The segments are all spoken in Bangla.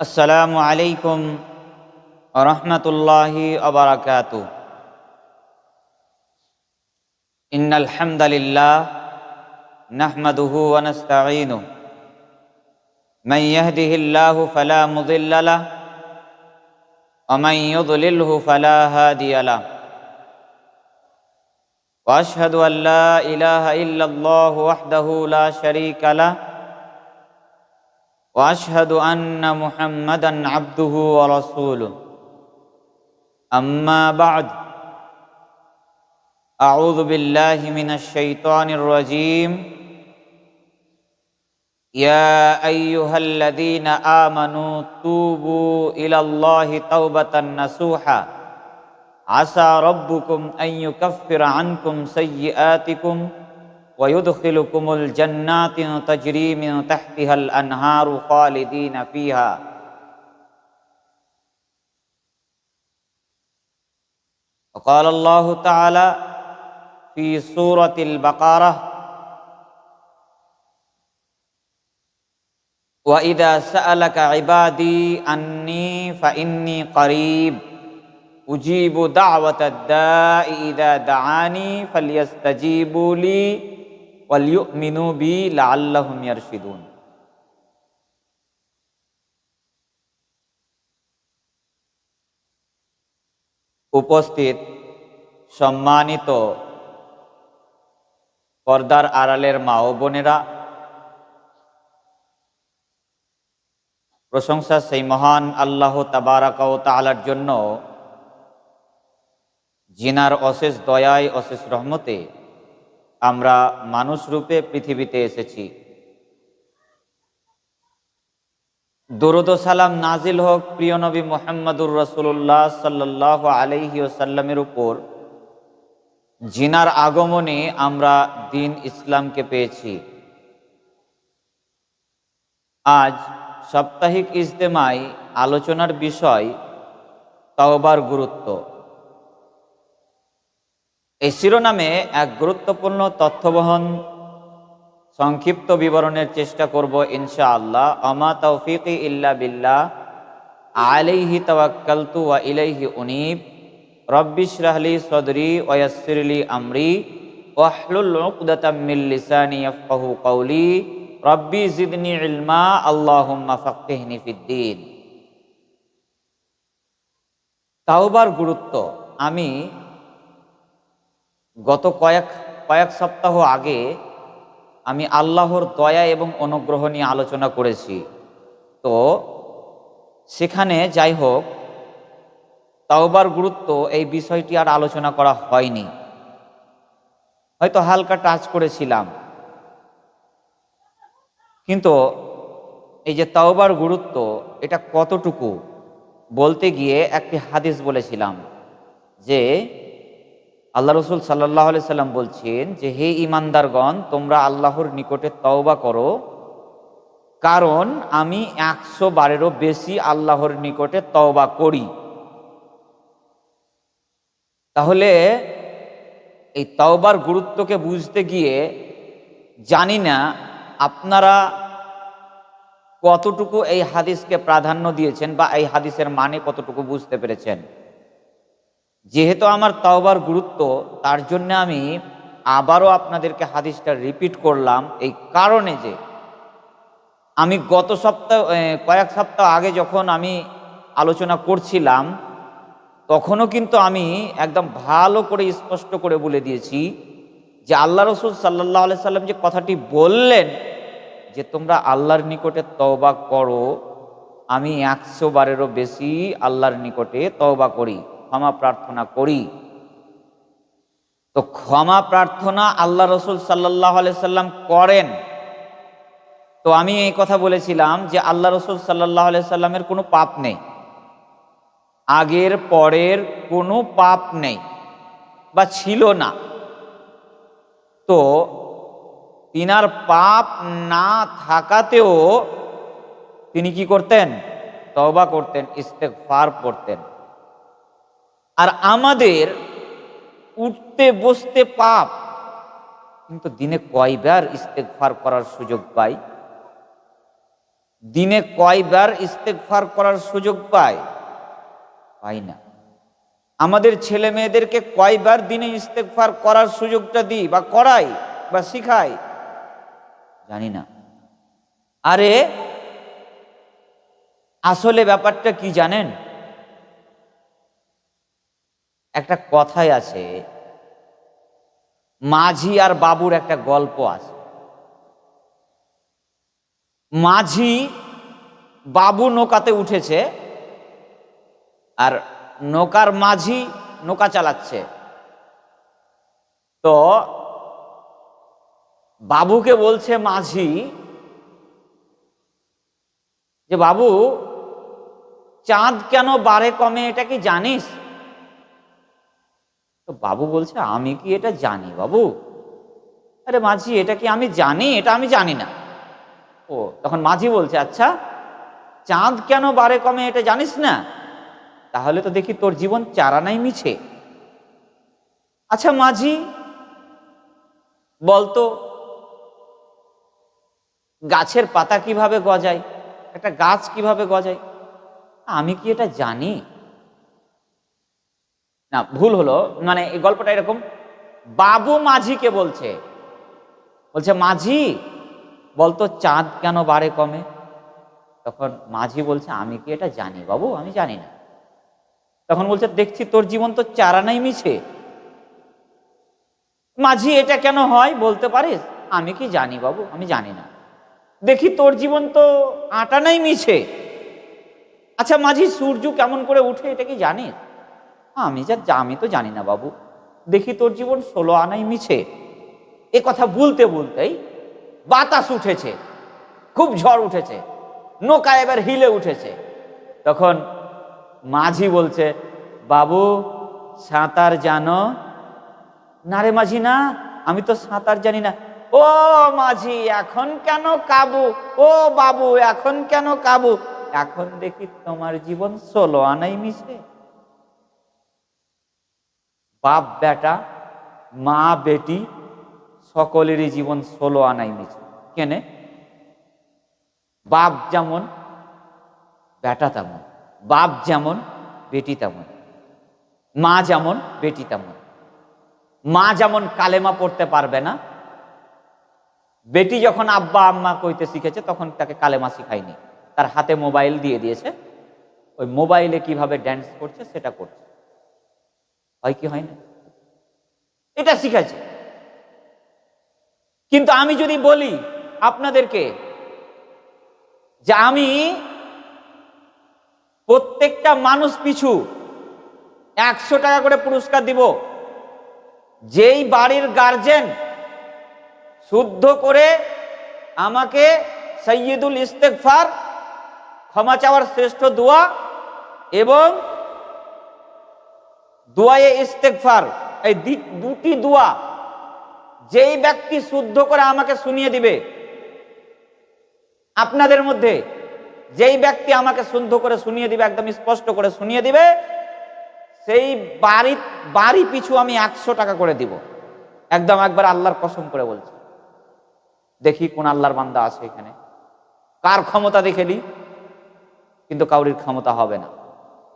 আসসালামু আলাইকুম ওয়া রাহমাতুল্লাহি ওয়া বারাকাতুহু। ইন্নাল হামদালিল্লাহ নাহমাদুহু ওয়া নাস্তাঈনুহু। মান ইয়াহদিহিল্লাহু ফালা মুযিল্লা লাহু ওয়া মান ইউদ্লিলহু ফালা হাদিয়া লাহু। ওয়া আশহাদু আল লা ইলাহা ইল্লাল্লাহু ওয়াহদাহু লা শারীকা লাহু ওয়া আশহাদু আন্না মুহাম্মাদান আবদুহু ওয়া রাসূলুহু। আম্মা বা'দ। আউযু বিল্লাহি মিনাশ শাইতানির রাজীম। ইয়া আইয়ুহাল্লাযীনা আমানু তুবু ইলাল্লাহি তাওবাতান নাসুহা আসা রাব্বুকুম আন ইউকাফফিরা আনকুম সাইয়্যাতিকুম ওয়া ইউদখিলুকুমুল জান্নাতি তাজরি মিন তাহতিহাল আনহারু খালিদিনা ফিহা। وقال الله تعالى في سورة البقرة: وَإِذَا سَأَلَكَ عِبَادِي أَنِّي فَإِنِّي قَرِيبٌ أُجِيبُ دَعْوَةَ الدَّاعِ إِذَا دَعَانِي فَلْيَسْتَجِيبُوا لِي وَلْيُؤْمِنُوا بِي لَعَلَّهُمْ يَرْشُدُونَ। উপস্থিত সম্মানিত পর্দার আড়ালের মা ও বোনেরা, প্রশংসা সেই মহান আল্লাহ তাবারাকা ওয়া তাআলার জন্য, যিনার অশেষ দয়ায় অশেষ রহমতে আমরা মানুষ রূপে পৃথিবীতে এসেছি। দরুদ ও সালাম নাজিল হোক প্রিয় নবী মুহাম্মদুর রাসূলুল্লাহ সাল্লাল্লাহু আলাইহি ওয়াসাল্লামের উপর, যিনার আগমনে আমরা দ্বীন ইসলামকে পেয়েছি। আজ সাপ্তাহিক ইজতেমায় আলোচনার বিষয় তাওবার গুরুত্ব। এই শিরোনামে এক গুরুত্বপূর্ণ তথ্যবহন সংক্ষিপ্ত বিবরণের চেষ্টা করব ইনশাআল্লাহ। আমা তাওফীকি ইল্লা বিল্লাহ, আলাইহি তাওয়াক্কালতু ওয়া ইলাইহি উনীব। রব্বি ইশরাহ লি সাদরি ওয়া ইয়াসসির লি আমরি ওয়াহলুল উকদাতাম মিন লিসানি ইয়াফকাহু কওলি। রব্বি জিদনি ইলমা আল্লাহুম্মা ফাক্কিহনি ফিদ্দীন। তাওবার গুরুত্ব আমি গত কয়েক সপ্তাহ আগে আমি আল্লাহর দয়া এবং অনুগ্রহ নিয়ে আলোচনা করেছি। তো সেখানে যাই হোক, তাওবার গুরুত্ব এই বিষয়টি আর আলোচনা করা হয়নি, হয়তো হালকা টাচ করেছিলাম। কিন্তু এই যে তাওবার গুরুত্ব, এটা কতটুকু বলতে গিয়ে একটি হাদিস বলেছিলাম যে আল্লাহ রসুল সাল্লাল্লাহু আলাইহি সাল্লাম বলছেন যে, হে ঈমানদারগণ, তোমরা আল্লাহর নিকটে তওবা করো, কারণ আমি 100 বারেরও বেশি আল্লাহর নিকটে তওবা করি। তাহলে এই তওবার গুরুত্বকে বুঝতে গিয়ে জানি না আপনারা কতটুকু এই হাদিসকে প্রাধান্য দিয়েছেন বা এই হাদিসের মানে কতটুকু বুঝতে পেরেছেন। যেহেতু আমার তওবার গুরুত্ব, তার জন্য আমি আবারও আপনাদেরকে হাদিসটা রিপিট করলাম, এই কারণে যে আমি গত কয়েক সপ্তাহ আগে যখন আমি আলোচনা করছিলাম, তখনও কিন্তু আমি একদম ভালো করে স্পষ্ট করে বলে দিয়েছি যে আল্লাহ রসুল সাল্লাল্লাহু আলাইহি সাল্লাম যে কথাটি বললেন যে তোমরা আল্লাহর নিকটে তওবা করো, আমি 100 বারেরও বেশি আল্লাহর নিকটে তওবা করি, ক্ষমা প্রার্থনা করি। তো ক্ষমা প্রার্থনা আল্লাহ রসুল সাল্লাল্লাহু আলাইহি সাল্লাম করেন। তো আমি এই কথা বলেছিলাম যে আল্লাহ রসুল সাল্লাল্লাহু আলাইহি সাল্লামের কোনো পাপ নেই, আগের পরের কোনো পাপ নেই বা ছিল না। তো তিনার পাপ না থাকাতেও তিনি কি করতেন? তওবা করতেন, ইস্তেগফার করতেন। আর আমাদের উঠতে বসতে পাপ, কিন্তু দিনে কয়বার ইস্তেগফার করার সুযোগ পাই? দিনে কয়বার ইস্তেগফার করার সুযোগ পায়? পাই না। আমাদের ছেলে মেয়েদেরকে কয়বার দিনে ইস্তেগফার করার সুযোগটা দিই বা করাই বা শিখাই? জানি না। আরে আসলে ব্যাপারটা কি জানেন? একটা কথাই আছে, মাঝি আর বাবুর একটা গল্প আছে। মাঝি বাবু নৌকাতে উঠেছে, আর নৌকার মাঝি নৌকা চালাচ্ছে। তো বাবুকে বলছে মাঝি যে, বাবু, চাঁদ কেন বাড়ে কমে এটা কি জানিস? তো বাবু বলছে, আমি কি এটা জানি বাবু? আরে মাঝি, এটা কি আমি জানি? এটা আমি জানি না। ও, তখন মাঝি বলছে, আচ্ছা, চাঁদ কেন বাড়ে কমে এটা জানিস না? তাহলে তো দেখি তোর জীবন চারানাই মিছে। আচ্ছা মাঝি, বলতো গাছের পাতা কিভাবে গজায়? একটা গাছ কিভাবে গজায়? আমি কি এটা জানি? না, ভুল হলো। মানে এই গল্পটা এরকম, বাবু মাঝিকে বলছে, মাঝি, বলতো চাঁদ কেন বাড়ে কমে? তখন মাঝি বলছে, আমি কি এটা জানি বাবু? আমি জানি না। তখন বলছে, দেখছি তোর জীবন তো চারানাই মিছে। মাঝি, এটা কেন হয় বলতে পারিস? আমি কি জানি বাবু? আমি জানি না। দেখি তোর জীবন তো আটানাই মিছে। আচ্ছা মাঝি, সূর্য কেমন করে উঠে এটা কি জানিস? আমি তো জানি না বাবু। দেখি তোর জীবন 16 আনাই মিছে। এ কথা বলতে বলতেই বাতাস উঠেছে, খুব ঝড় উঠেছে, নৌকা এবার হিলে উঠেছে। তখন মাঝি বলছে, বাবু, সাঁতার জানো? না রে মাঝি, না, আমি তো সাঁতার জানি না। ও মাঝি, এখন কেন কাবু? ও বাবু, এখন কেন কাবু? এখন দেখি তোমার জীবন 16 আনাই মিছে। বাপ বেটা, মা বেটি, সকলেরই জীবন 16 আনাই মিছে। কেনে? বাপ যেমন বেটা তেমন, বাপ যেমন বেটি তেমন, মা যেমন বেটি তেমন। মা যেমন কালেমা পড়তে পারবে না, বেটি যখন আব্বা আম্মা কইতে শিখেছে তখন তাকে কালেমা শিখায়নি, তার হাতে মোবাইল দিয়ে দিয়েছে, ওই মোবাইলে কিভাবে ড্যান্স করছে সেটা করছে। হয় কি হয় না? এটা শিখেছে। কিন্তু আমি যদি বলি আপনাদেরকে যে আমি প্রত্যেকটা মানুষ পিছু 100 টাকা করে পুরস্কার দিব, যেই বাড়ির গার্জেন শুদ্ধ করে আমাকে সাইয়্যিদুল ইস্তেগফার, ক্ষমা চাওয়ার শ্রেষ্ঠ দোয়া, এবং দোয়ায়ে ইস্তেগফার, এই দুটি দোয়া যেই ব্যক্তি শুদ্ধ করে আমাকে শুনিয়ে দিবে, আপনাদের মধ্যে যেই ব্যক্তি আমাকে শুদ্ধ করে শুনিয়ে দিবে, একদম স্পষ্ট করে শুনিয়ে দিবে, সেই বাড়ি পিছু আমি 100 টাকা করে দিব। একদম একবার আল্লাহর কসম করে বলছি। দেখি কোন আল্লাহর বান্দা আছে এখানে, কার ক্ষমতা দেখেলি। কিন্তু কাউরির ক্ষমতা হবে না,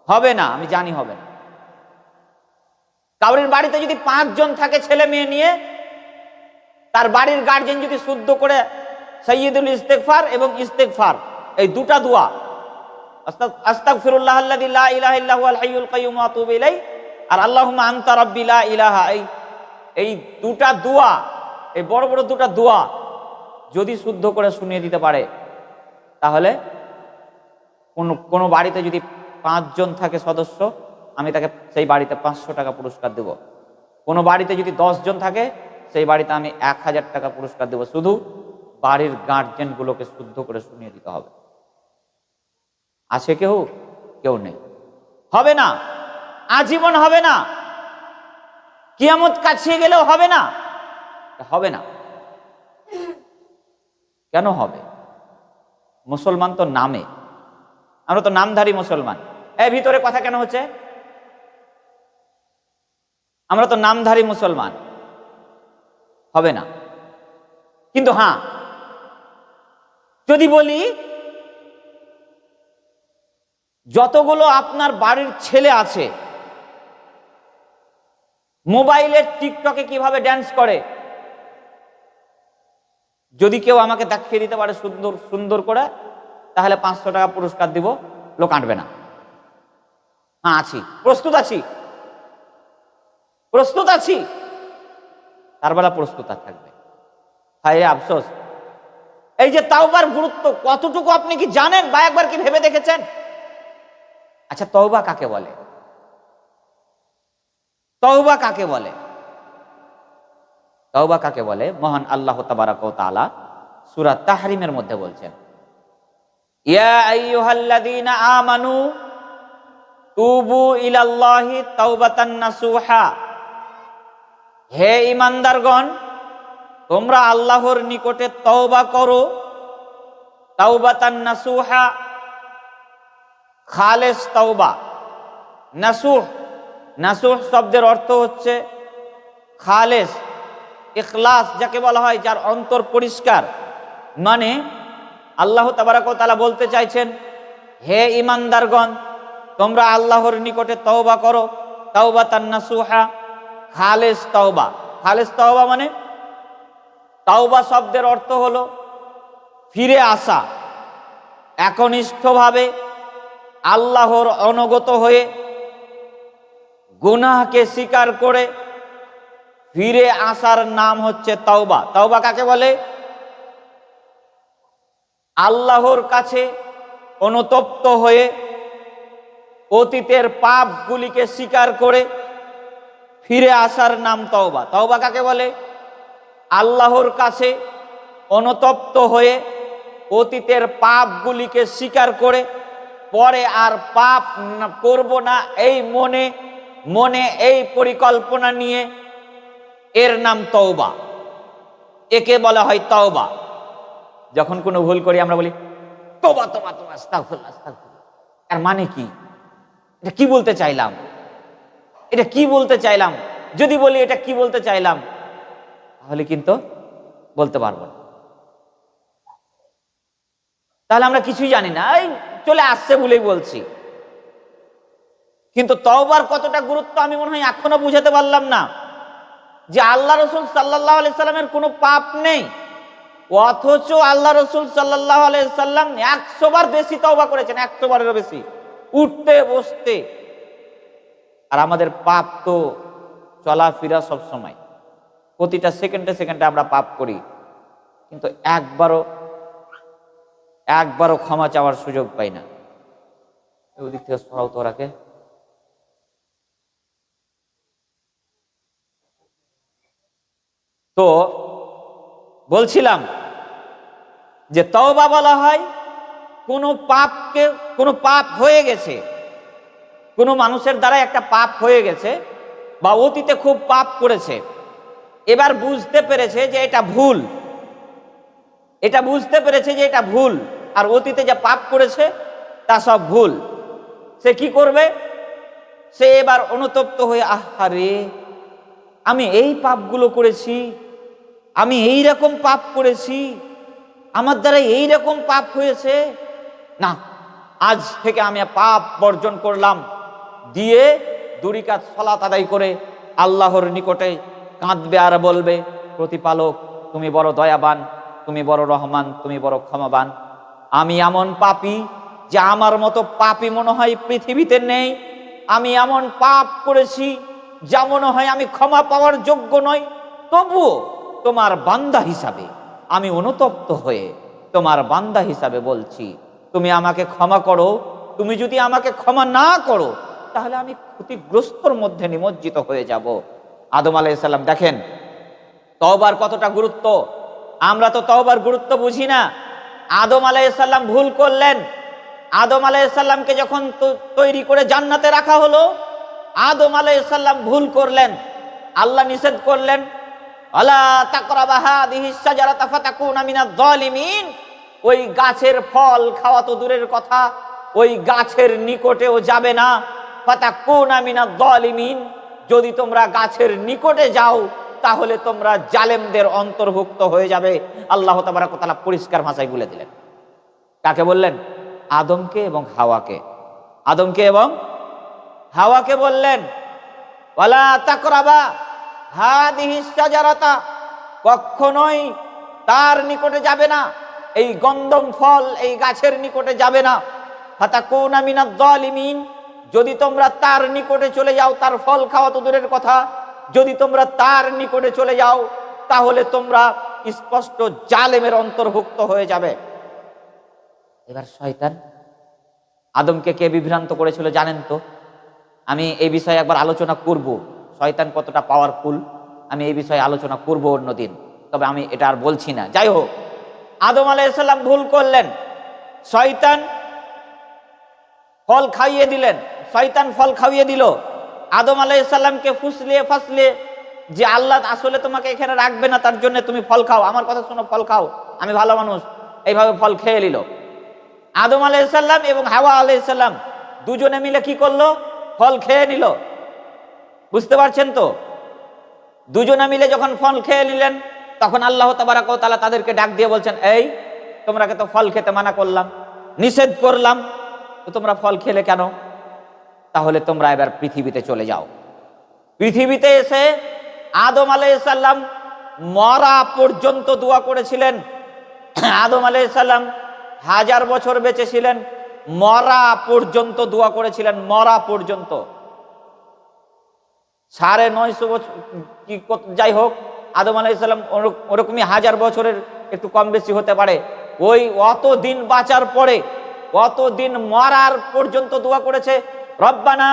হবে না, আমি জানি হবে না। কাউরির বাড়িতে যদি 5 জন থাকে ছেলে মেয়ে নিয়ে, তার বাড়ির গার্জেন যদি শুদ্ধ করে সাইয়্যিদুল ইস্তেগফার এবং ইস্তেগফার, এই দুটা দোয়া, আস্তাগফিরুল্লাহ আল্লাযী লা ইলাহা ইল্লা হুয়াল হাইয়ুল কাইয়্যুম ওয়া আতুবু ইলাইহি, আর আল্লাহুম্মা আনতা রাব্বি লা ইলাহা, এই দুটা দোয়া, এই বড় বড় দুটা দোয়া যদি শুদ্ধ করে শুনিয়ে দিতে পারে, তাহলে কোনো বাড়িতে যদি 5 জন থাকে সদস্য, আমি তাকে সেই বাড়িতে 500 টাকা পুরস্কার দেব। কোনো বাড়িতে যদি 10 জন থাকে, সেই বাড়িতে আমি 1000 টাকা পুরস্কার দেব। শুধু বাড়ির গার্জেনগুলোকে শুদ্ধ করে শুনিয়ে দিতে হবে। আছে কেউ? কেউ নেই। হবে না, আজীবন হবে না, কিয়ামত কাছিয়ে গেলেও হবে না, হবে না। কেন হবে? মুসলমান তো নামে, আমরা তো নামধারী মুসলমান। ভিতরে কথা কেন হচ্ছে? আমরা তো নামধারী মুসলমান, হবে না। কিন্তু হ্যাঁ, যদি বলি যতগুলো আপনার বাড়ির ছেলে আছে মোবাইলের টিকটকে কিভাবে ড্যান্স করে, যদি কেউ আমাকে দেখিয়ে দিতে পারে সুন্দর সুন্দর করে, তাহলে 500 টাকা পুরস্কার দিব, লোক আঁটবে না। হ্যাঁ আছি, প্রস্তুত আছি, প্রস্তুত আছি, তার বেলা প্রস্তুত থাকবে। হায় রে আফসোস, এই যে তাওবার গুরুত্ব কতটুকু আপনি কি জানেন বা একবার কি ভেবে দেখেছেন? আচ্ছা, তওবা কাকে বলে? তওবা কাকে বলে? তওবা কাকে বলে? মহান আল্লাহ তাবারাক ওয়া তাআলা সূরা তাহরিমের মধ্যে বলছেন, ইয়া আইয়ুহাল্লাযীনা আমানু তুবু ইলাল্লাহি তাওবাতান নাসুহা, হে ঈমানদারগণ তোমরা আল্লাহর নিকটে তওবা করো, তাওবাতান নাসুহা, খালেস তওবা। নাসুহ, নাসুহ শব্দের অর্থ হচ্ছে খালেস, ইখলাস যাকে বলা হয়, যার অন্তর পরিষ্কার। মানে আল্লাহ তাবারাক ওয়া তাআলা বলতে চাইছেন, হে ঈমানদারগণ তোমরা আল্লাহর নিকটে তওবা করো, তাওবাতান নাসুহা, খালেস তওবা। খালেস তওবা মানে, তাওবা শব্দের অর্থ হলো ফিরে আসা, একনিষ্ঠভাবে আল্লাহর অনুগত হয়ে গুনাহকে স্বীকার করে ফিরে আসার নাম হচ্ছে তওবা। তওবা কাকে বলে? আল্লাহর কাছে অনুতপ্ত হয়ে অতীতের পাপগুলিকে স্বীকার করে ফিরে আসার নাম তওবা। তওবা কাকে বলে? আল্লাহর কাছে অনুতপ্ত হয়ে অতীতের পাপগুলিকে স্বীকার করে পরে আর পাপ করব না এই মনে এই পরিকল্পনা নিয়ে, এর নাম তওবা। একে বলা হয় তওবা। যখন কোনো ভুল করি আমরা বলি তওবা তওবা তওবা, আস্তাগফিরুল্লাহ আস্তাগফিরুল্লাহ। এর মানে কি? এটা কি বলতে চাইলাম? এটা কি বলতে চাইলাম? যদি বলি এটা কি বলতে চাইলাম, তাহলে কিন্তু বলতে পারবো না, তাহলে আমরা কিছুই জানি না, এই চলে আসছে বলেই বলছি। কিন্তু তওবার কতটা গুরুত্ব আমি মনে হয় এখনো বুঝাতে পারলাম না। যে আল্লাহ রসুল সাল্লাল্লাহু আলাইহি সাল্লামের কোনো পাপ নেই, অথচ আল্লাহ রসুল সাল্লাল্লাহু আলাইহি সাল্লাম 100 বার বেশি তওবা করেছেন, 100 বারেরও বেশি, উঠতে বসতে। আর আমাদের পাপ তো চলাফেরা সব সময়, প্রতিটা সেকেন্ডে সেকেন্ডে আমরা পাপ করি, কিন্তু একবারও ক্ষমা চাওয়ার সুযোগ পাই না। ওদিক থেকে সরাও তো রাখে। তো বলছিলাম যে তওবা বলা হয় কোনো পাপ হয়ে গেছে, কোনো মানুষের দ্বারা একটা পাপ হয়ে গেছে বা অতীতে খুব পাপ করেছে, এবার বুঝতে পেরেছে যে এটা ভুল, এটা বুঝতে পেরেছে যে এটা ভুল, আর অতীতে যা পাপ করেছে তা সব ভুল। সে কি করবে? সে এবার অনুতপ্ত হয়ে, আহারে আমি এই পাপগুলো করেছি, আমি এই রকম পাপ করেছি, আমার দ্বারা এই রকম পাপ হয়েছে, না আজ থেকে আমি পাপ বর্জন করলাম, দিয়ে 2 রাকাত সালাত আদায় করে আল্লাহর নিকটে কাঁদবে আর বলবে, প্রতিপালক তুমি বড় দয়াবান, তুমি বড় রহমান, তুমি বড় ক্ষমাবান। আমি এমন পাপী যে আমার মতো পাপী মনে হয় পৃথিবীতে নেই। আমি এমন পাপ করেছি যা মনে হয় আমি ক্ষমা পাওয়ার যোগ্য নই, তবুও তোমার বান্দা হিসাবে আমি অনুতপ্ত হয়ে তোমার বান্দা হিসাবে বলছি, তুমি আমাকে ক্ষমা করো। তুমি যদি আমাকে ক্ষমা না করো তাহলে আমি ক্ষতিগ্রস্তর মধ্যে নিমজ্জিত হয়ে যাব। আদম আলাইহিস সালাম, দেখেন তওবার কতটা গুরুত্ব। আমরা তো তওবার গুরুত্ব বুঝি না। আদম আলাইহিস সালাম ভুল করলেন। আদম আলাইহিস সালামকে যখন তৈরি করে জান্নাতে রাখা হলো, আদম আলাইহিস সালাম ভুল করলেন। আল্লাহ নিষেধ করলেন, আলা তাকরাবা হাদিহিস শাজারাতা ফাতাকুনা মিনাজ জালিমিন। ওই গাছের ফল খাওয়া তো দূরের কথা, ওই গাছের নিকটেও যাবে না। ফাতাকুনা মিনাজ জালিমিন, যদি তোমরা গাছের নিকটে যাও তাহলে তোমরা জালেমদের অন্তর্ভুক্ত হয়ে যাবে। আল্লাহ তাবারক ওয়া তাআলা পরিষ্কার ভাষায় বলে দিলেন। কাকে বললেন? আদমকে এবং হাওয়াকে। আদমকে এবং হাওয়াকে বললেন, ওয়ালা তাকরাবা হাদিহিস শাজারাতা, কখনোই তার নিকটে যাবে না, এই গন্ধম ফল এই গাছের নিকটে যাবে না। ফাতাকুনা মিনাজ জালিমিন, যদি তোমরা তার নিকটে চলে যাও, তার ফল খাওয়া তো দূরের কথা, যদি তোমরা তার নিকটে চলে যাও তাহলে তোমরা স্পষ্ট জালেমের অন্তর্ভুক্ত হয়ে যাবে। এবার শয়তান আদমকে কে বিভ্রান্ত করেছিল জানেন তো? আমি এই বিষয়ে একবার আলোচনা করব, শয়তান কতটা পাওয়ারফুল আমি এই বিষয়ে আলোচনা করব অন্যদিন, তবে আমি এটা আর বলছি না। যাই হোক, আদম আলাইহিস সালাম ভুল করলেন, শয়তান ফল খাইয়ে দিলেন, শয়তান ফল খাইয়ে দিল আদম আলাইহিস সালামকে ফুসলিয়ে ফাসলিয়ে, যে আল্লাহ আসলে তোমাকে এখানে রাখবে না, তার জন্য তুমি ফল খাও, আমার কথা শোনো, ফল খাও, আমি ভালো মানুষ, এইভাবে ফল খেয়ে নিল। আদম আলাইহিস সালাম এবং হাওয়া আলাইহিস সালাম দুজনে মিলে কি করলো? ফল খেয়ে নিল। বুঝতে পারছেন তো? দুজনে মিলে যখন ফল খেয়ে নিলেন, তখন আল্লাহ তাবারাক ওয়া তাআলা তাদেরকে ডাক দিয়ে বলছেন, এই তোমরাকে তো ফল খেতে মানা করলাম, নিষেধ করলাম, তো তোমরা ফল খেলে কেন? তাহলে তোমরা এবার পৃথিবীতে চলে যাও। পৃথিবীতে এসে আদম আলাইহিস সালাম মরা পর্যন্ত দোয়া করেছিলেন। আদম আলাইহিস সালাম 1000 বছর বেঁচে ছিলেন, মরা পর্যন্ত দোয়া করেছিলেন, মরা পর্যন্ত। 950 বছর কি, যাই হোক, আদম আলাইহিস সালাম ওরকমই 1000 বছরের একটু কম বেশি হতে পারে, ওই অত দিন বাঁচার পরে, অত দিন মরার পর্যন্ত দোয়া করেছে, রব্বানা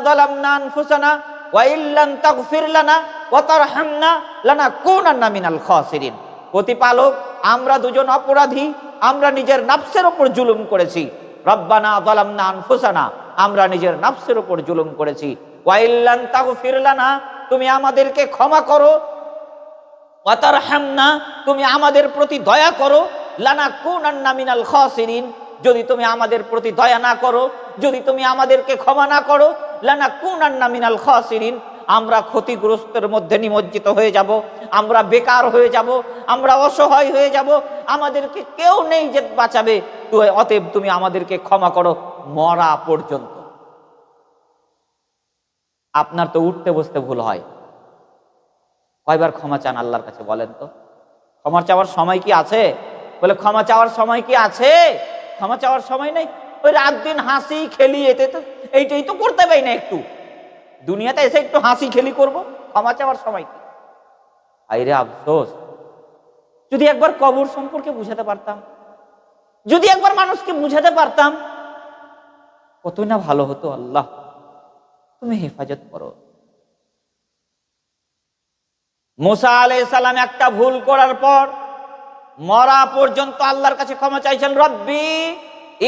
যালামনা আনফুসানা ওয়া ইল্লাম তাগফির লানা ওয়া তারহামনা লানাকুনান্না মিনাল খাসিরিন। প্রতিপালক, আমরা দুজন অপরাধী, আমরা নিজের নফসের উপর জুলুম করেছি। রব্বানা যালামনা আনফুসানা, আমরা নিজের নফসের উপর জুলুম করেছি। ওয়া ইল্লাম তাগফির লানা, তুমি আমাদেরকে ক্ষমা করো, ওয়া তারহামনা, তুমি আমাদের প্রতি দয়া করো, লানাকুনান্না মিনাল খাসিরিন, যদি তুমি আমাদের প্রতি দয়া না করো, যদি তুমি আমাদেরকে ক্ষমা না করো, লানাকুনান্না মিনাল খাসিরিন, আমরা ক্ষতিগ্রস্তের মধ্যে নিমজ্জিত হয়ে যাব, আমরা বেকার হয়ে যাব, আমরা অসহায় হয়ে যাব, আমাদেরকে কেউ নেই যে বাঁচাবে, অতএব তুমি আমাদেরকে ক্ষমা করো, মরা পর্যন্ত। আপনার তো উঠতে বসতে ভুল হয়, কয়বার ক্ষমা চান আল্লাহর কাছে বলেন তো? ক্ষমা চাওয়ার সময় কি আছে? বলে ক্ষমা চাওয়ার সময় কি আছে? ক্ষমা চাওয়ার সময় নেই। ওই রাত দিন হাসি খেলি, এতে তো এইটাই তো করতে পারি না, একটু দুনিয়াতে এসে একটু হাসি খেলি করব, ক্ষমা চাওয়ার সময় কি? আইরে আফসোস, যদি একবার কবর সম্পর্কে বুঝাতে পারতাম, যদি একবার মানুষকে বুঝাতে পারতাম, কতই না ভালো হতো। আল্লাহ তুমি হেফাজত করো। মুসা আলাইহিস সালাম একটা ভুল করার পর মরা পর্যন্ত আল্লাহর কাছে ক্ষমা চাইছেন, রব্বি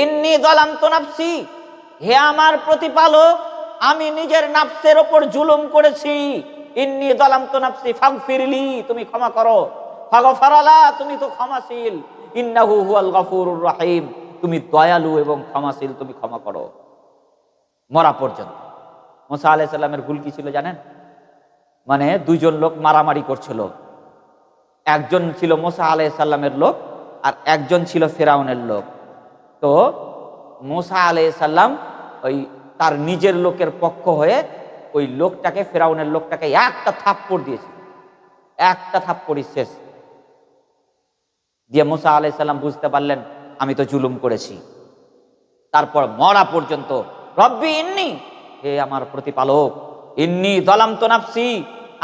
ইন্নী যালামতু নাফসি, হে আমার প্রতিপালক, আমি নিজের নফসের উপর জুলুম করেছি। ইন্নী যালামতু নাফসি ফাগফিরলি, তুমি ক্ষমা করো। ফাগফারালা, তুমি তো ক্ষমাশীল। ইন্নাহু হুয়াল গফুরুর রহিম, তুমি দয়ালু এবং ক্ষমাশীল, তুমি ক্ষমা করো। মরা পর্যন্ত। মুসা আলাইহিস সালামের ভুল কি ছিল জানেন? মানে দুইজন লোক মারামারি করছিল, একজন ছিল মুসা আলাইহিস সালামের লোক আর একজন ছিল ফিরাউনের লোক। তো মুসা আলাইহিস সালাম ওই তার নিজের লোকের পক্ষ হয়ে ওই লোকটাকে, ফিরাউনের লোকটাকে একটা থাপ্পড় দিয়েছিল, একটা থাপ্পড়ই শেষ দিয়ে মুসা আলাইহিস সালাম বুঝতে পারলেন আমি তো জুলুম করেছি। তারপর মরা পর্যন্ত রব্বি ইন্নী, হে আমার প্রতিপালক, ইন্নী যালামতু নাফসি,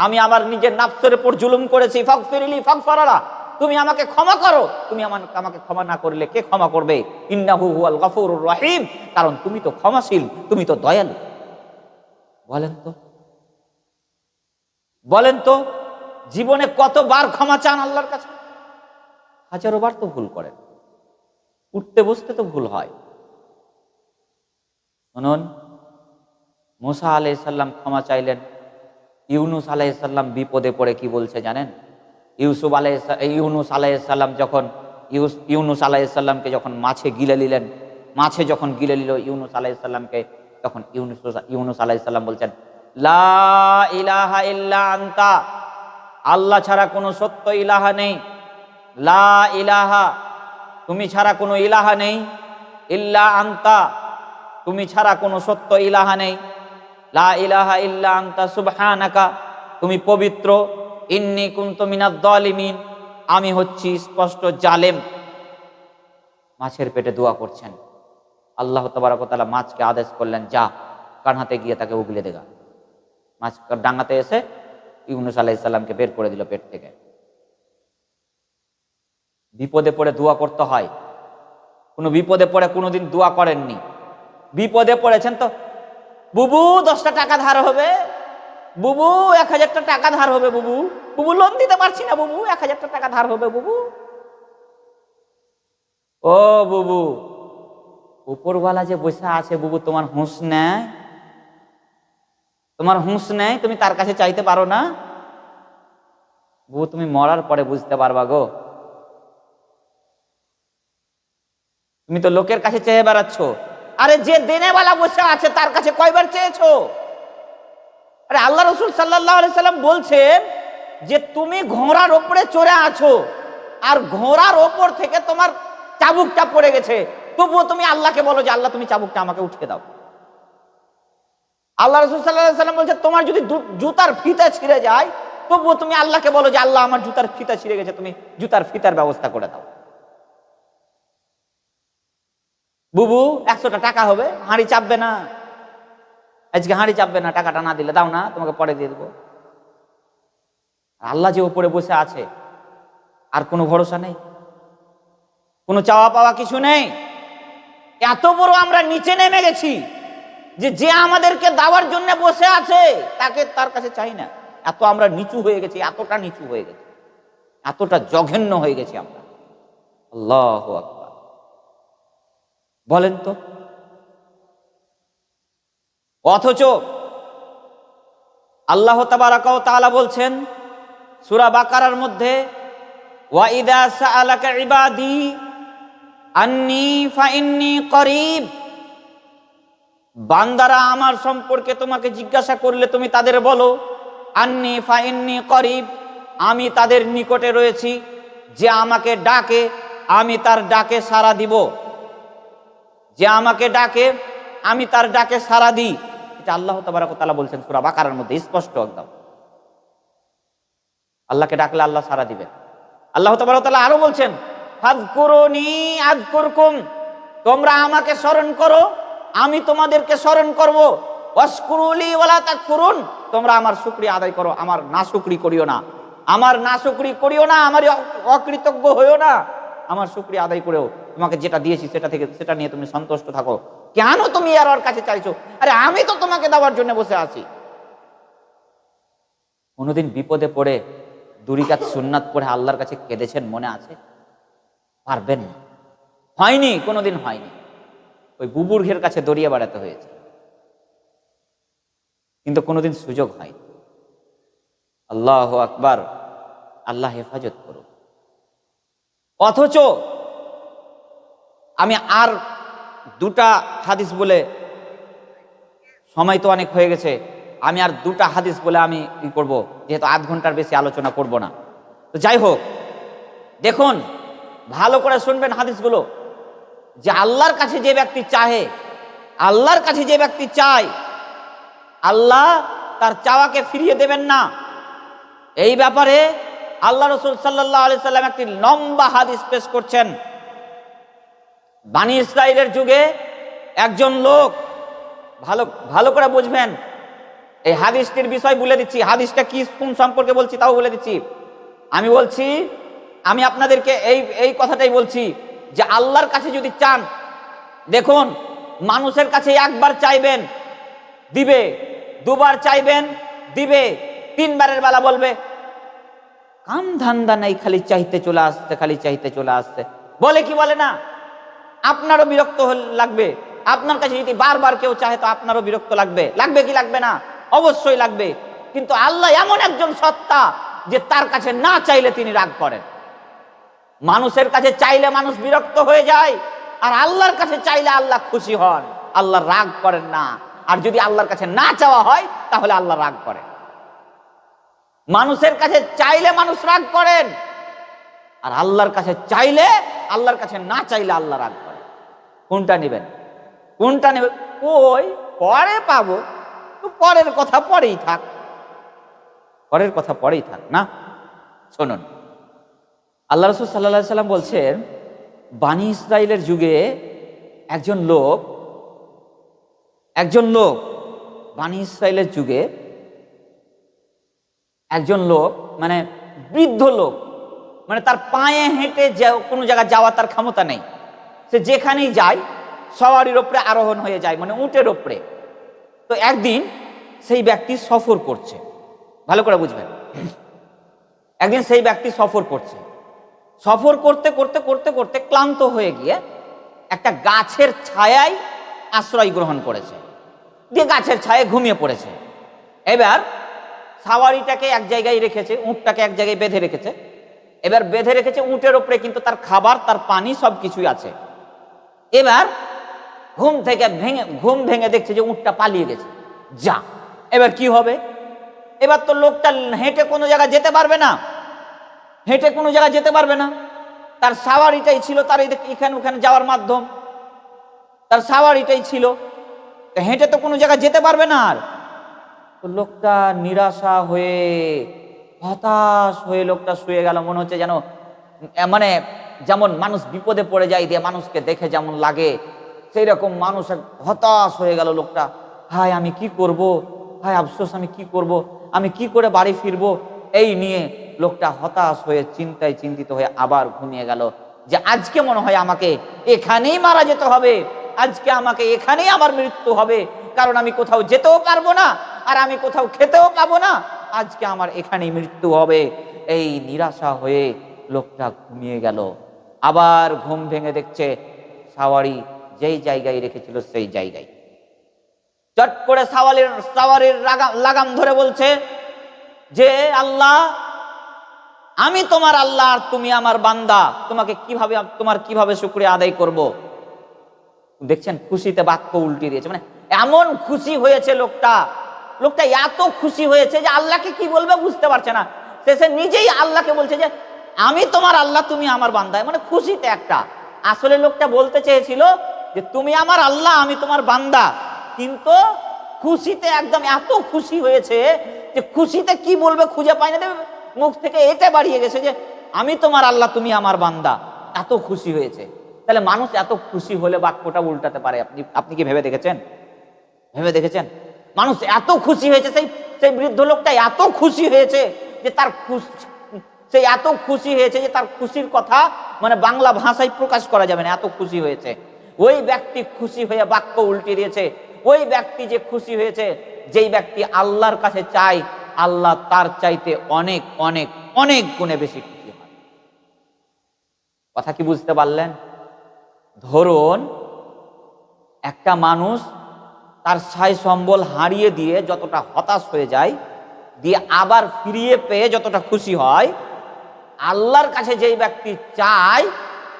আমি আমার নিজের নফসের উপর জুলুম করেছি, ফাগফিরলি ফাগফারালা, তুমি আমাকে ক্ষমা করো। তুমি আমাকে ক্ষমা না করলে কে ক্ষমা করবে? ইন্নাহু হুয়াল গফুরুর রহিম, কারণ তুমি তো ক্ষমাশীল, তুমি তো দয়ালু। বলেন তো, বলেন তো, জীবনে কতবার ক্ষমা চান আল্লাহর কাছে? 1000 বার তো ভুল করেন, উঠতে বসতে তো ভুল হয়। শুনুন, মুসা আলাইহিস সালাম ক্ষমা চাইলেন, ইউনুস আলাইহিস সালাম বিপদে পড়ে কি বলছে জানেন? ইউনুস আলাইহিস সালাম যখন ইউনুস আলাইহিস সালামকে যখন মাছে গিলে নিলেন, মাছে যখন গিলে নিল ইউনুস আলাইহিস সালামকে, তখন ইউনুস আলাইহিস সালাম বলছেন, লা ইলাহা ইল্লা আনতা, আল্লাহ ছাড়া কোনো সত্য ইলাহা নেই। লা ইলাহা, তুমি ছাড়া কোনো ইলাহা নেই। ইল্লা আনতা, তুমি ছাড়া কোনো সত্য ইলাহা নেই, লা ইলাহা ইল্লা আনতা সুবহানাকা, তুমি পবিত্র, ইন্নী কুনতু মিনাজ জালিমিন, আমি হচ্ছি স্পষ্ট জালেম। মাছের পেটে দোয়া করছেন। আল্লাহ তাবারক ওয়া তাআলা মাছকে আদেশ করলেন, যা কানহাতে গিয়ে তাকে উগলে দেগা। মাছ ডাঙাতে এসে ইউনূস আলাইহিস সালামকে বের করে দিল পেট থেকে। বিপদে পড়ে দোয়া করতে হয়। কোনো বিপদে পড়ে কোনোদিন দোয়া করেননি, বিপদে পড়েছেন তো বুবু 10টা টাকা ধার হবে, বুবু 1000টা টাকা ধার হবে, বুবু বুবু লোন দিতে পারছি না, বুবু 1000টা টাকা ধার হবে, বুবু। ও বুবু, উপরওয়ালা যে বসে আছে বুবু, তোমার হুঁশ নেই? তোমার হুঁশ নেই? তুমি তার কাছে চাইতে পারো না? বুবু তুমি মরার পরে বুঝতে পারবা গো। তুমি তো লোকের কাছে চেয়ে বেড়াচ্ছ। আরে যে দেনেওয়ালা বসে আছে তার কাছে কয়বার চেয়েছো? আরে আল্লাহ রাসূল সাল্লাল্লাহু আলাইহি সাল্লাম বলছেন যে তুমি ঘোড়ার ওপরে চড়ে আছো আর ঘোড়ার ওপর থেকে তোমার চাবুকটা পড়ে গেছে, তবুও তুমি আল্লাহকে বলো যে আল্লাহ তুমি চাবুকটা আমাকে উঠিয়ে দাও। আল্লাহ রাসূল সাল্লাল্লাহু আলাইহি সাল্লাম বলছেন তোমার যদি জুতার ফিতা ছিঁড়ে যায়, তবুও তুমি আল্লাহকে বলো যে আল্লাহ আমার জুতার ফিতা ছিঁড়ে গেছে, তুমি জুতার ফিতার ব্যবস্থা করে দাও। বুবু 100টা টাকা হবে, হাঁড়ি চাপবে না, আজকে হাঁড়ি চাপবে না, টাকাটা না দিলে দাও না, তোমাকে পরে দিয়ে দেবো। আল্লাহ যে উপরে বসে আছে, আর কোনো ভরসা নেই, কোনো চাওয়া পাওয়া কিছু নেই। এত বড় আমরা নিচে নেমে গেছি যে যে আমাদেরকে দেওয়ার জন্য বসে আছে তার কাছে চাই না। এত আমরা নিচু হয়ে গেছি, এতটা নিচু হয়ে গেছি, এতটা জঘন্য হয়ে গেছি আমরা। আল্লাহু আকবার। বলেন তো, অথচ আল্লাহ তাবারাকা ওয়া তাআলা বলছেন সূরা বাকারার মধ্যে, ওয়া ইযা সাআলাকা ইবাদি আন্নী ফাইন্নী করিব, বান্দারা আমার সম্পর্কে তোমাকে জিজ্ঞাসা করলে তুমি তাদের বলো আন্নী ফাইন্নী করিব, আমি তাদের নিকটে রয়েছি, যে আমাকে ডাকে আমি তার ডাকে সাড়া দিব, যে আমাকে ডাকে আমি তার ডাকে সাড়া দিই। এটা আল্লাহ তাবারাক ওয়া তাআলা বলছেন সূরা বাকারার মধ্যে স্পষ্ট একদম। আল্লাহকে ডাকলে আল্লাহ সাড়া দিবেন। আল্লাহ তাবারাক ওয়া তাআলা আরো বলছেন, ফাযকুরুনি আযকুরকুম, তোমরা আমাকে স্মরণ করো আমি তোমাদেরকে স্মরণ করব, ওয়াশকুরুলি ওয়ালা তাকফুরুন, তোমরা আমার শুকরিয়া আদায় করো, আমার নাশুকরি করিও না, আমার নাশুকরি করিও না, আমার অকৃতজ্ঞ হইও না, আমার শুকরিয়া আদায় করেও তোমাকে যেটা দিয়েছি সেটা নিয়ে তুমি সন্তুষ্ট থাকো। কেন তুমি আর ওর কাছে চাইছো? আরে আমি তো তোমাকে দেওয়ার জন্য বসে আছি। কোনোদিন বিপদে পড়ে 2 রাকাত সুন্নাত পড়ে আল্লাহর কাছে কেঁদেছেন মনে আছে? পারবেন না, হয়নি, কোনোদিন হয়নি। ওই বুবুর ঘের কাছে দড়িয়ে বেড়াতে হয়েছে, কিন্তু কোনোদিন সুযোগ হয়নি। আল্লাহু আকবার, আল্লাহ হেফাজত করুন। অথচ আমি আর 2টা হাদিস বলে, সময় তো অনেক হয়ে গেছে, আমি আর 2টা হাদিস বলে আমি কি করব, যেহেতু আধ ঘন্টার বেশি আলোচনা করব না। তো যাই হোক, দেখুন ভালো করে শুনবেন হাদিসগুলো, যে আল্লাহর কাছে যে ব্যক্তি চাহে, আল্লাহর কাছে যে ব্যক্তি চায়, আল্লাহ তার চাওয়াকে ফিরিয়ে দেবেন না। এই ব্যাপারে আল্লাহ রাসূল সাল্লাল্লাহু আলাইহি সাল্লাম একটি লম্বা হাদিস পেশ করছেন। বানি ইসরাইলের যুগে একজন লোক, ভালো করে বুঝবেন, এই হাদিসটির বিষয় বলে দিচ্ছি, হাদিসটা কি কোন সম্পর্কে বলছি তাও বলে দিচ্ছি। আমি আপনাদেরকে এই কথাটাই বলছি যে আল্লাহর কাছে যদি চান, দেখুন মানুষের কাছে একবার চাইবেন দিবে, 2বার চাইবেন দিবে, 3বারের বেলা বলবে কাম ধান্দা নাই, খালি চাইতে চলে আসছে, খালি চাইতে চলে আসছে, বলে কি বলে না? আপনারও বিরক্ত লাগবে। আপনার কাছে যদি বারবার কেউ চাহে তো আপনারও বিরক্ত লাগবে, লাগবে কি লাগবে না? অবশ্যই লাগবে। কিন্তু আল্লাহ এমন একজন সত্তা যে তার কাছে না চাইলে তিনি রাগ করেন। মানুষের কাছে চাইলে মানুষ বিরক্ত হয়ে যায়, আর আল্লাহর কাছে চাইলে আল্লাহ খুশি হন, আল্লাহ রাগ করেন না। আর যদি আল্লাহর কাছে না চাওয়া হয় তাহলে আল্লাহ রাগ করেন। মানুষের কাছে চাইলে মানুষ রাগ করেন, আর আল্লাহর কাছে চাইলে, আল্লাহর কাছে না চাইলে আল্লাহ রাগ করেন। কোনটা নেবেন? কোনটা নেবে? ওই পরে পাবো, তো পরের কথা পরেই থাক, পরের কথা পরেই থাক না। শুনুন, আল্লাহ রাসূল সাল্লাল্লাহু আলাইহি সাল্লাম বলছেন, বানি ইসরাইলের যুগে একজন লোক বানি ইসরাইলের যুগে একজন লোক, মানে বৃদ্ধ লোক, মানে তার পায়ে হেঁটে কোনো জায়গায় যাওয়া তার ক্ষমতা নেই। সে যেখানেই যায় সওয়ারির ওপরে আরোহণ হয়ে যায়, মানে উটের ওপরে। তো একদিন সেই ব্যক্তি সফর করছে, ভালো করে বুঝবেন, একদিন সেই ব্যক্তি সফর করছে, সফর করতে করতে করতে করতে ক্লান্ত হয়ে গিয়ে একটা গাছের ছায়ায় আশ্রয় গ্রহণ করেছে, দিয়ে গাছের ছায়ায় ঘুমিয়ে পড়েছে। এবার সাওয়ারিটাকে এক জায়গায় রেখেছে, উঁটটাকে এক জায়গায় বেঁধে রেখেছে। এবার বেঁধে রেখেছে উঁটের ওপরে, কিন্তু তার খাবার, তার পানি সব কিছুই আছে। এবার ঘুম ভেঙে দেখছে যে উঁটটা পালিয়ে গেছে। যা, এবার কি হবে? এবার তো লোকটা হেঁটে কোনো জায়গায় যেতে পারবে না, তার সাওয়ারিটাই ছিল তার এখানে ওখানে যাওয়ার মাধ্যম, তার সাওয়ারিটাই ছিল, হেঁটে তো কোনো জায়গায় যেতে পারবে না। আর তো লোকটা নিরাশা হয়ে, হতাশ হয়ে লোকটা শুয়ে গেল। মনে হচ্ছে যেন, মানে যেমন মানুষ বিপদে পড়ে যায়, দিয়ে মানুষকে দেখে যেমন লাগে, সেই রকম মানুষ হতাশ হয়ে গেল লোকটা। হায় আমি কি করব, হায় আফসোস, আমি কি করব, আমি কি করে বাড়ি ফিরবো, এই নিয়ে লোকটা হতাশ হয়ে চিন্তিত হয়ে আবার ঘুমিয়ে গেল। যে আজকে মনে হয় আমাকে এখানেই মারা যেতে হবে, আজকে আমাকে এখানেই আমার মৃত্যু হবে, কারণ আমি কোথাও যেতেও পারবো না, আর আমি কোথাও খেতেও পাবো না, আজকে আমার এখানেই মৃত্যু হবে। এই নিরাশা হয়ে লোকটা ঘুমিয়ে গেল। আবার ঘুম ভেঙে দেখছে সাওয়ারি যেই জায়গায় রেখেছিল সেই জায়গায়। চট করে সাওয়ারির লাগাম ধরে বলছে যে, আল্লাহ, আমি তোমার আল্লাহ আর তুমি আমার বান্দা, তোমার কিভাবে শুকরিয়া আদায় করব? দেখছেন, খুশিতে বাক্য উল্টে দিয়েছে, মানে এমন খুশি হয়েছে লোকটা এত খুশি হয়েছে যে আল্লাহকে কি বলবে বুঝতে পারছে না। সে নিজেই আল্লাহকে বলছে যে আমি তোমার আল্লাহ, তুমি আমার বান্দা। মানে খুশিতে একটা, আসলে লোকটা বলতে চেয়েছিল যে তুমি আমার আল্লাহ, আমি তোমার বান্দা, কিন্তু খুশিতে একদম এত খুশি হয়েছে যে খুশিতে কি বলবে খুঁজে পায় না, মুখ থেকে এটা বাড়িয়ে গেছে যে আমি তোমার আল্লাহ, তুমি আমার বান্দা। এত খুশি হয়েছে। তাহলে মানুষ এত খুশি হলে বাক্যটা উল্টাতে পারে? আপনি কি ভেবে দেখেছেন? মানুষ এত খুশি হয়েছে, সেই বৃদ্ধ লোকটা এত খুশি হয়েছে যে তার খুশির কথা মানে বাংলা ভাষায় প্রকাশ করা যাবে না, এত খুশি হয়েছে। ওই ব্যক্তি খুশি হয়ে বাক্য উল্টে দিয়েছে। ওই ব্যক্তি যে খুশি হয়েছে, যেই ব্যক্তি আল্লাহর কাছে চায়, আল্লাহ তার চাইতে অনেক অনেক অনেক গুণে বেশি খুশি হয়। কথা কি বুঝতে পারলেন? ধরুন একটা মানুষ তার সাই সম্বল হারিয়ে দিয়ে যতটা হতাশ হয়ে যায়, দিয়ে আবার ফিরিয়ে পেয়ে যতটা খুশি হয়, আল্লাহর কাছে যেই ব্যক্তি চায়,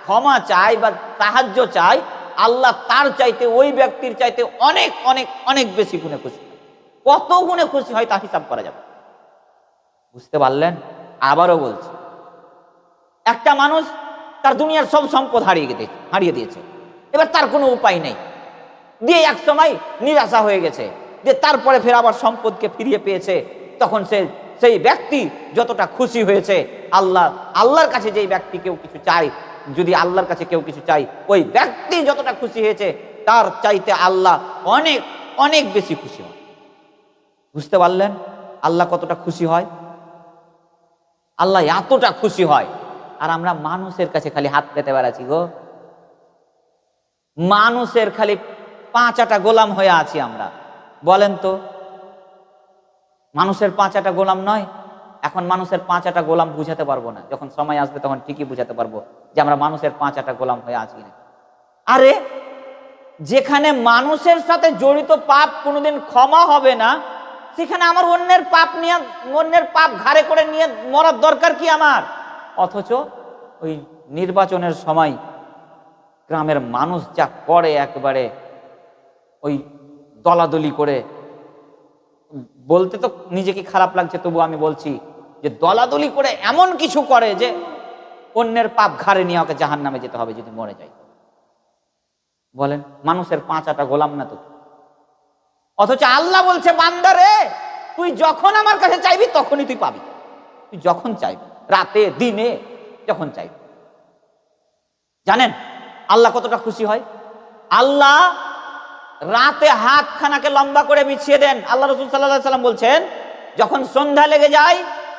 ক্ষমা চায় বা সাহায্য চায়, আল্লাহ তার চাইতে, ওই ব্যক্তির চাইতে অনেক অনেক অনেক বেশি গুণে খুশি হয়। কত গুণে খুশি হয় তা হিসাব করা যাবে। বুঝতে পারলেন? আবারও বলছি, একটা মানুষ তার দুনিয়ার সব সম্পদ হারিয়ে দিয়েছে, এবার তার কোনো উপায় নেই, দিয়ে এক সময় নিরাশা হয়ে গেছে, যে তারপরে ফের আবার সম্পদকে ফিরিয়ে পেয়েছে। তখন সেই ব্যক্তি যতটা খুশি হয়েছে, আল্লাহর কাছে যেই ব্যক্তি কেউ কিছু চায়, যদি আল্লাহর কাছে কেউ কিছু চায়, ওই ব্যক্তি যতটা খুশি হয়েছে তার চাইতে আল্লাহ অনেক অনেক বেশি খুশি হয়। বুঝতে পারলেন আল্লাহ কতটা খুশি হয়? আল্লাহ এতটা খুশি হয়। আর আমরা মানুষের কাছে খালি হাত পেতে বেড়াচ্ছি গো, মানুষের খালি পাঁচাটা গোলাম হয়ে আছি আমরা। বলেন তো, মানুষের পাঁচাটা গোলাম নয়? এখন মানুষের পাঁচাটা গোলাম বুঝাতে পারবো না, যখন সময় আসবে তখন ঠিকই বুঝাতে পারবো যে আমরা মানুষের পাঁচাটা গোলাম হয়ে আছি না। আরে যেখানে মানুষের সাথে জড়িত পাপ কোনোদিন ক্ষমা হবে না, সেখানে আমার অন্যের পাপ ঘাড়ে করে নিয়ে মরার দরকার কি আমার? অথচ ওই নির্বাচনের সময় গ্রামের মানুষ যা করে, একেবারে ওই দলাদলি করে, বলতে তো নিজেকে খারাপ লাগছে, তবু আমি বলছি যে দলাদলি করে এমন কিছু করে যে অন্যের পাপ ঘাড়ে নিয়ে ওকে জাহান্নামে যেতে হবে যদি মরে যায়। বলেন, মানুষের 5 আটা গোলাম না তো? অথচ আল্লাহ বলছে, বান্দা রে, তুই যখন আমার কাছে চাইবি তখনই তুই পাবি। তুই যখন চাইবি, রাতে দিনে যখন চাইবি। জানেন আল্লাহ কতটা খুশি হয়? আল্লাহ রাতে হাতখানাকে লম্বা করে বিছিয়ে দেন। আল্লাহ রাসূল সাল্লাল্লাহু আলাইহি সাল্লাম বলছেন, যখন সন্ধ্যা লেগে যায়,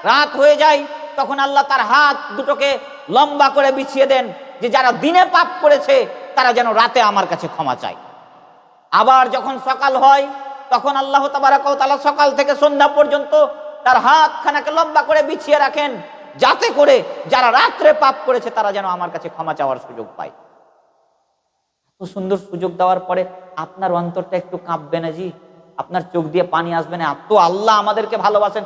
রাত হয়ে যায়, তখন আল্লাহ তার হাত দুটোকে লম্বা করে বিছিয়ে দেন, যে যারা দিনে পাপ করেছে তারা যেন রাতে আমার কাছে ক্ষমা চায়। আবার যখন সকাল হয়, তখন আল্লাহ তাবারাক ওয়া তাআলা সকাল থেকে সন্ধ্যা পর্যন্ত তার হাতখানাকে লম্বা করে বিছিয়ে রাখেন, যাতে করে যারা রাত্রে পাপ করেছে তারা যেন আমার কাছে ক্ষমা চাওয়ার সুযোগ পায়। এত সুন্দর সুযোগ দেওয়ার পরে আপনার অন্তরটা একটু কাঁপবে না জি? আপনার চোখ দিয়ে পানি আসবে না? এত আল্লাহ আমাদেরকে ভালোবাসেন।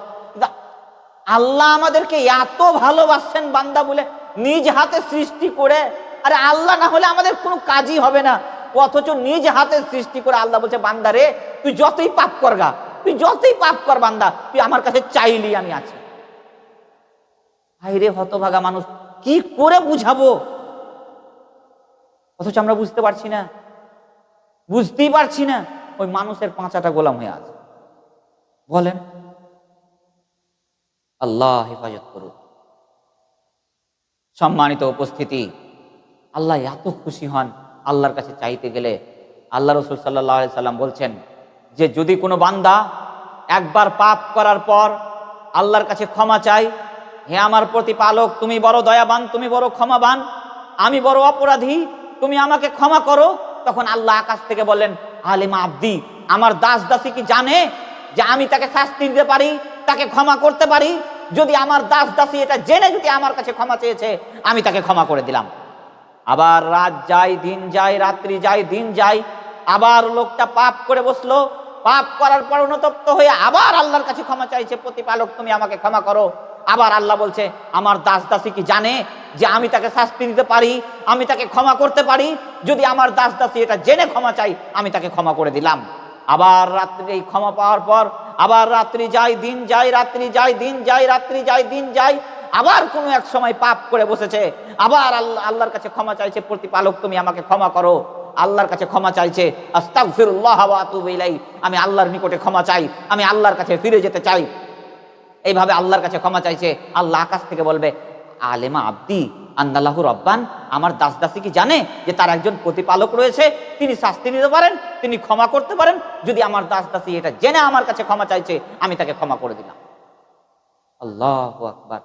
আল্লাহ আমাদেরকে এত ভালোবাসছেন বান্দা বলে নিজ হাতে সৃষ্টি করে। আরে আল্লাহ না হলে আমাদের কোনো কাজই হবে না, অথচ নিজ হাতে সৃষ্টি করে আল্লাহ বলছে, বান্দা রে, তুই যতই পাপ করগা, তুই যতই পাপ কর বান্দা, তুই আমার কাছে চাইলি আমি আছি। ভাই রে, হতভাগা মানুষ, কি করে বুঝাবো? অথচ আমরা বুঝতে পারছি না, বুঝতেই পারছি না। ওই মানুষের 5 আটা গোলাম হয়ে আছে। বলেন, আল্লাহ হেফাজত করুন। সম্মানিত উপস্থিতি, আল্লাহ এত খুশি হন আল্লাহর কাছে চাইতে গেলে। আল্লাহ রাসূল সাল্লাল্লাহু আলাইহি সাল্লাম বলছেন যে যদি কোনো বান্দা একবার পাপ করার পর আল্লাহর কাছে ক্ষমা চায়, হে আমার প্রতিপালক, তুমি বড় দয়াবান, তুমি বড় ক্ষমাবান, আমি বড় অপরাধী, তুমি আমাকে ক্ষমা করো, তখন আল্লাহ আকাশ থেকে বললেন, আলিমা আব্দি, আমার দাস দাসী কি জানে যে আমি তাকে শাস্তি দিতে পারি, তাকে ক্ষমা করতে পারি? যদি আমার দাস দাসী এটা জেনে যদি আমার কাছে ক্ষমা চেয়েছে, আমি তাকে ক্ষমা করে দিলাম। আবার রাত যায়, দিন যায়, রাত্রি যায়, দিন যায়, আবার লোকটা পাপ করে বসলো, পাপ করার পর অনুতপ্ত হয়ে আবার আল্লাহর কাছে ক্ষমা চাইছে, প্রতিপালক তুমি আমাকে ক্ষমা করো। আবার আল্লাহ বলছে, আমার দাস দাসী কি জানে যে আমি তাকে শাস্তি দিতে পারি, আমি তাকে ক্ষমা করতে পারি? যদি আমার দাস দাসী এটা জেনে ক্ষমা চাই, আমি তাকে ক্ষমা করে দিলাম। আবার রাত্রি, এই ক্ষমা পাওয়ার পর আবার রাত্রি যায়, দিন যায়, রাত্রি যায়, দিন যায়, রাত্রি যায়, দিন যায়, আবার কোনো এক সময় পাপ করে বসেছে, আবার আল্লাহর কাছে ক্ষমা চাইছে, প্রতিপালক তুমি আমাকে ক্ষমা করো। আল্লাহর কাছে ক্ষমা চাইছে, আস্তাগফিরুল্লাহ ওয়া আতুবু ইলাইহি, আমি আল্লাহর নিকটে ক্ষমা চাই, আমি আল্লাহর কাছে ফিরে যেতে চাই। এইভাবে আল্লাহর কাছে ক্ষমা চাইছে। আল্লাহ আকাশ থেকে বলবে, আলেমা আব্দি আন্নাল্লাহু রব্বান, আমার দাস দাসী কি জানে যে তার একজন প্রতিপালক রয়েছে, তিনি শাস্তি নিতে পারেন, তিনি ক্ষমা করতে পারেন? যদি আমার দাস দাসী এটা জেনে আমার কাছে ক্ষমা চাইছে, আমি তাকে ক্ষমা করে দিলাম। আল্লাহু আকবার।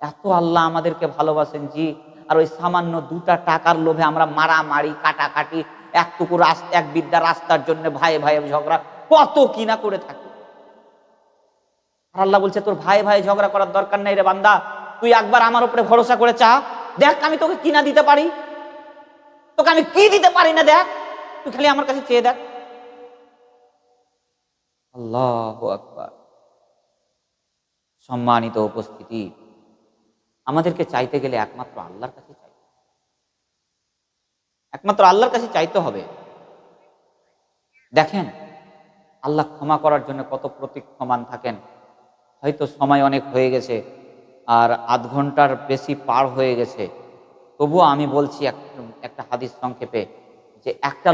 এত আল্লাহ আমাদেরকে ভালোবাসেন জি। আর ওই সামান্য 2টা টাকার লোভে আমরা মারামারি, কাটাকাটি, এক বিদ্যা রাস্তার জন্য ভাই ভাই ঝগড়া, কত কিনা করে থাকি। আর আল্লাহ বলছে, তোর ভাই ভাই ঝগড়া করার দরকার নেই রে বান্দা, তুই একবার আমার উপরে ভরসা করে চা, দেখ আমি তোকে কি না দিতে পারি, তোকে আমি কি দিতে পারি না, দেখ, তুই খালি আমার কাছে চেয়ে দেখ। আল্লাহু আকবার। সম্মানিত উপস্থিতি, আমাদেরকে চাইতে গেলে একমাত্র আল্লাহর কাছে চাইতে, একমাত্র আল্লাহর কাছে চাইতে হবে। দেখেন আল্লাহ ক্ষমা করার জন্য কত প্রতীক্ষমান থাকেন। হয়তো সময় অনেক হয়ে গেছে, আর আধ ঘন্টার বেশি পার হয়ে গেছে, তবুও আমি বলছি একটা হাদিস সংক্ষেপে, যে একটা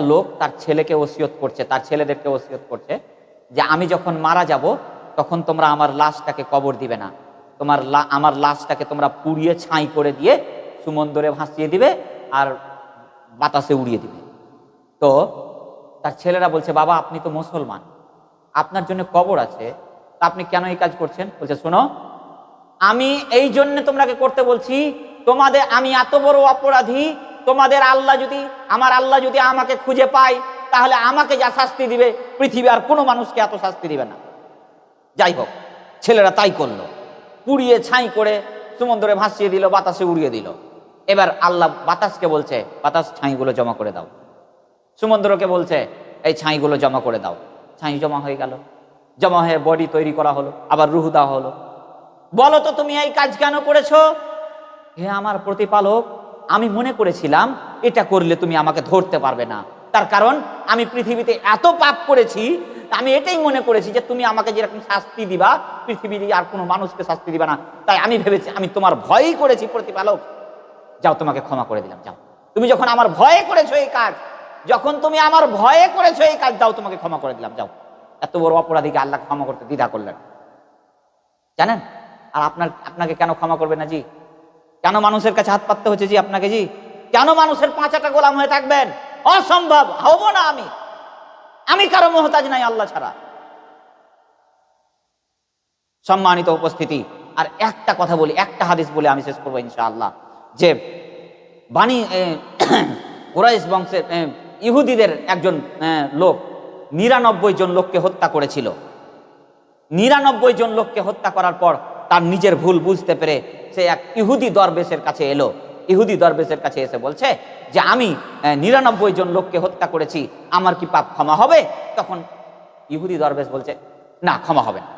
লোক তার ছেলেকে ওসিয়ত করছে, তার ছেলেদেরকে ওসিয়ত করছে যে আমি যখন মারা যাব তখন তোমরা আমার লাশটাকে কবর দিবে না, আমার লাশটাকে তোমরা পুড়িয়ে ছাই করে দিয়ে সমুদ্রে ভাসিয়ে দিবে আর বাতাসে উড়িয়ে দিবে। তো তার ছেলেরা বলছে, বাবা আপনি তো মুসলমান, আপনার জন্য কবর আছে, তা আপনি কেন এই কাজ করছেন? বলছে, শোনো, আমি এই জন্য তোমাকে করতে বলছি, আমি এত বড় অপরাধী, আমার আল্লাহ যদি আমাকে খুঁজে পায়, তাহলে আমাকে যা শাস্তি দিবে, পৃথিবী আর কোনো মানুষকে এত শাস্তি দিবে না। যাই হোক, ছেলেরা তাই করলো, পুড়িয়ে ছাই করে সমুদ্রে ভাসিয়ে দিল, বাতাসে উড়িয়ে দিল। এবার আল্লাহ বাতাসকে বলছে, বাতাস ছাইগুলো জমা করে দাও। সমুদ্রকে বলছে, এই ছাইগুলো জমা করে দাও। ছাই জমা হয়ে গেল, জমা হয়ে বডি তৈরি করা হলো, আবার রুহ দেওয়া হলো। বলো তো তুমি এই কাজ কেন করেছো? হে আমার প্রতিপালক, আমি মনে করেছিলাম এটা করলে তুমি আমাকে ধরতে পারবে না, তার কারণ আমি পৃথিবীতে এত পাপ করেছি, আমি এটাই মনে করেছি যে তুমি আমাকে যেরকম শাস্তি দিবা, পৃথিবীর আর কোনো মানুষকে শাস্তি দিবা না, তাই আমি ভেবেছি, আমি তোমার ভয়ই করেছি প্রতিপালক। যাও, তোমাকে ক্ষমা করে দিলাম, যাও, তুমি যখন আমার ভয়ে করেছো এই কাজ, যখন তুমি আমার ভয়ে করেছো এই কাজ, দাও তোমাকে ক্ষমা করে দিলাম, যাও। এত বড় অপরাধীকে আল্লাহ ক্ষমা করতে দ্বিধা করলেন, জানেন? আর আপনাকে কেন ক্ষমা করবে না জি? কেন মানুষের কাছে হাত পাততে হচ্ছে জি আপনাকে জি? কেন মানুষের 5টা গোলাম হয়ে থাকবেন? অসম্ভব, হব না। আমি কারো মোহতাজ নাই আল্লাহ ছাড়া। সম্মানিত উপস্থিতি, আর একটা কথা বলি, একটা হাদিস বলে আমি শেষ করবো ইনশাআল্লাহ, যে বানি কুরাইশ বংশের ইহুদিদের একজন লোক 99 জন লোককে হত্যা করেছিল। 99 জন লোককে হত্যা করার পর তার নিজের ভুল বুঝতে পেরে সে এক ইহুদি দরবেশের কাছে এলো। ইহুদি দরবেশের কাছে এসে বলছে যে আমি 99 জন লোককে হত্যা করেছি, আমার কি পাপ ক্ষমা হবে? তখন ইহুদি দরবেশ বলছে না, ক্ষমা হবে না।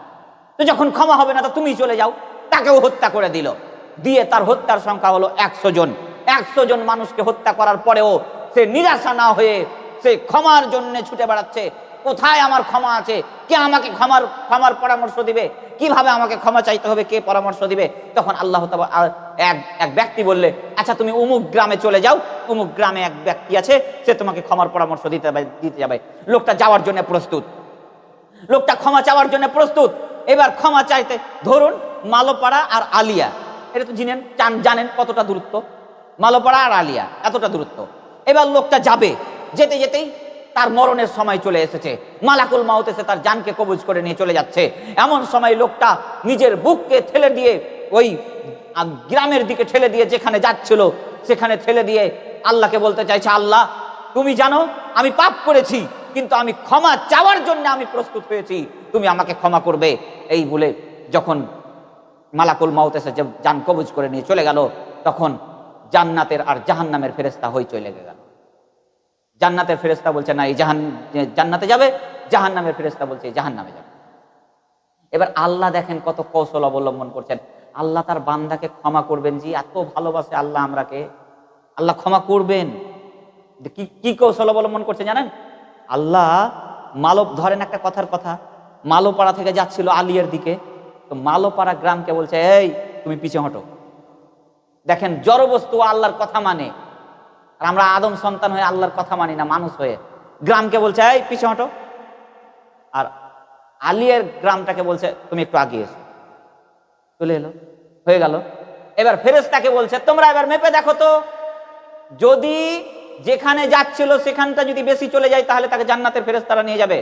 তো যখন ক্ষমা হবে না, তো তুমি চলে যাও। তাকেও হত্যা করে দিল। দিয়ে তার হত্যার সংখ্যা হলো 100 জন। 100 জন মানুষকে হত্যা করার পরেও সে নিরাশা না হয়ে সে ক্ষমার জন্য ছুটে বেড়াচ্ছে। কোথায় আমার ক্ষমা আছে? কে আমাকে ক্ষমার পরামর্শ দিবে? কিভাবে আমাকে ক্ষমা চাইতে হবে, কে পরামর্শ দিবে? তখন আল্লাহ তাআলা এক ব্যক্তি বললে, আচ্ছা তুমি অমুক গ্রামে চলে যাও, অমুক গ্রামে এক ব্যক্তি আছে, সে তোমাকে ক্ষমার পরামর্শ দিতে যাবে। লোকটা যাওয়ার জন্য প্রস্তুত, লোকটা ক্ষমা চাওয়ার জন্য প্রস্তুত। এবার ক্ষমা চাইতে, ধরুন মালোপাড়া আর আলিয়া, এটা তো জানেন কতটা দূরত্ব, মালোপাড়া আর আলিয়া এতটা দূরত্ব। এবার লোকটা যাবে, যেতে যেতেই তার মরণের সময় চলে এসেছে। মালাকুল মাউত এসে তার জানকে কবজ করে নিয়ে চলে যাচ্ছে। এমন সময় লোকটা নিজের বুককে ঠেলে দিয়ে ওই গ্রামের দিকে ঠেলে দিয়ে, যেখানে যাচ্ছিল সেখানে ঠেলে দিয়ে আল্লাহকে বলতে চাইছে, আল্লাহ তুমি জানো আমি পাপ করেছি, কিন্তু আমি ক্ষমা চাওয়ার জন্য আমি প্রস্তুত হয়েছি, তুমি আমাকে ক্ষমা করবে। এই বলে যখন মালাকুল মাউত এসে জান কবজ করে নিয়ে চলে গেল, তখন জান্নাতের আর জাহান্নামের ফেরেশতা হইচই লেগে গেল। জান্নাতের ফেরেশতা বলছে না, এই জান্নাতে যাবে, জাহান্নামের ফেরেশতা বলছে এই জাহান্নামে যাবে। এবার আল্লাহ দেখেন কত কৌশল অবলম্বন করছেন। আল্লাহ তার বান্দাকে ক্ষমা করবেন জি, এত ভালোবাসে আল্লাহ আমরাকে, আল্লাহ ক্ষমা করবেন। কি কৌশল অবলম্বন করছে জানেন? আল্লাহ ধরেন একটা কথার কথা, মালোপাড়া থেকে যাচ্ছিল আলিয়ার দিকে, তো মালোপাড়া গ্রামকে বলছে এই তুমি পিছে হটো। দেখেন জড়বস্তু আল্লাহর কথা মানে, আর আমরা আদম সন্তান হয়ে আল্লাহর কথা মানি না, মানুষ হয়ে। গ্রামকে বলছে এই পিছে হটো, আর আলিয়ার গ্রামটাকে বলছে তুমি একটু আগিয়ে এসো। চলে এলো, হয়ে গেল। এবার ফেরেশতাকে বলছে তোমরা এবার মেপে দেখো তো, যদি যেখানে যাচ্ছিল সেখানটা যদি বেশি চলে যায় তাহলে তাকে জান্নাতের ফেরেশতারা নিয়ে যাবে,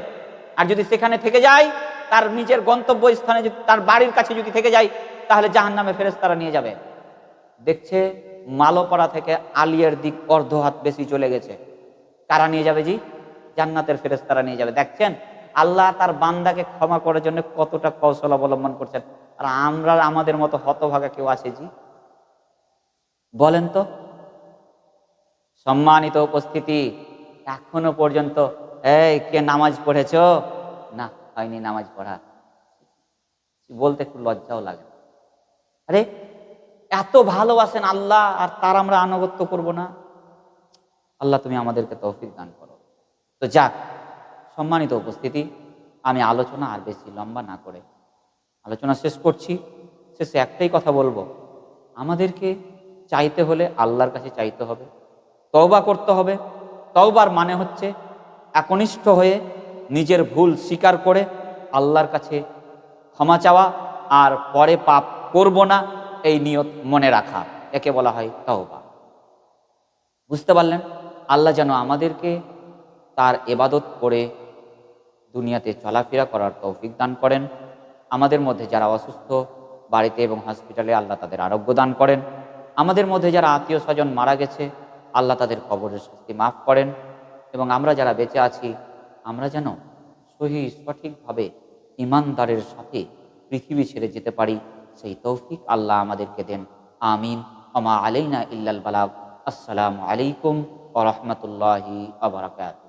আর যদি সেখানে থেকে যায়, তার নিজের গন্তব্য স্থানে যদি, তার বাড়ির কাছে যদি থেকে যায়, তাহলে জাহান্নামের ফেরেশতারা নিয়ে যাবে। দেখছে মালোপাড়া থেকে আলিয়ার দিক অর্ধ হাত বেশি চলে গেছে, কারা নিয়ে যাবে জি? জান্নাতের ফেরেশতারা নিয়ে যাবে। দেখছেন আল্লাহ তার বান্দাকে ক্ষমা করার জন্য কতটা কৌশল অবলম্বন করছেন। আর আমরা আমাদের মতো হতভাগা কেউ আছে জি? বলেন তো। সম্মানিত উপস্থিতি, এখনো পর্যন্ত এই কে নামাজ পড়েছ? না, হয়নি নামাজ পড়া, বলতে একটু লজ্জাও লাগে। আরে এত ভালোবাসেন আল্লাহ, আর তার আমরা আনুগত্য করব না? আল্লাহ তুমি আমাদেরকে তৌফিক দান করো। তো যাক, সম্মানিত উপস্থিতি, আমি আলোচনা আর বেশি লম্বা না করে আলোচনা শেষ করছি। শেষে একটাই কথা বলবো, আমাদেরকে চাইতে হলে আল্লাহর কাছে চাইতে হবে, তওবা করতে হবে। তওবার মানে হচ্ছে একনিষ্ঠ হয়ে নিজের ভুল স্বীকার করে আল্লাহর কাছে ক্ষমা চাওয়া, আর পরে পাপ করব না এই নিয়ত মনে রাখা, একে বলা হয় তওবা। বুঝতে পারলেন? আল্লাহ যেন আমাদেরকে তার ইবাদত করে দুনিয়াতে চলাফেরা করার তৌফিক দান করেন। আমাদের মধ্যে যারা অসুস্থ বাড়িতে এবং হসপিটালে, আল্লাহ তাদের আরোগ্য দান করেন। আমাদের মধ্যে যারা আত্মীয় স্বজন মারা গেছে, আল্লাহ তাদের কবরের শাস্তি মাফ করেন। এবং আমরা যারা বেঁচে আছি, আমরা যেন সঠিকভাবে ইমানদারের সাথে পৃথিবী ছেড়ে যেতে পারি, সেই তৌফিক আল্লাহ আমাদেরকে দেন। আমিন। ওমা আলাইনা ইল্লাল বালাগ। আসসালামু আলাইকুম ওয়া রাহমাতুল্লাহি ওয়া বারাকাতুহু।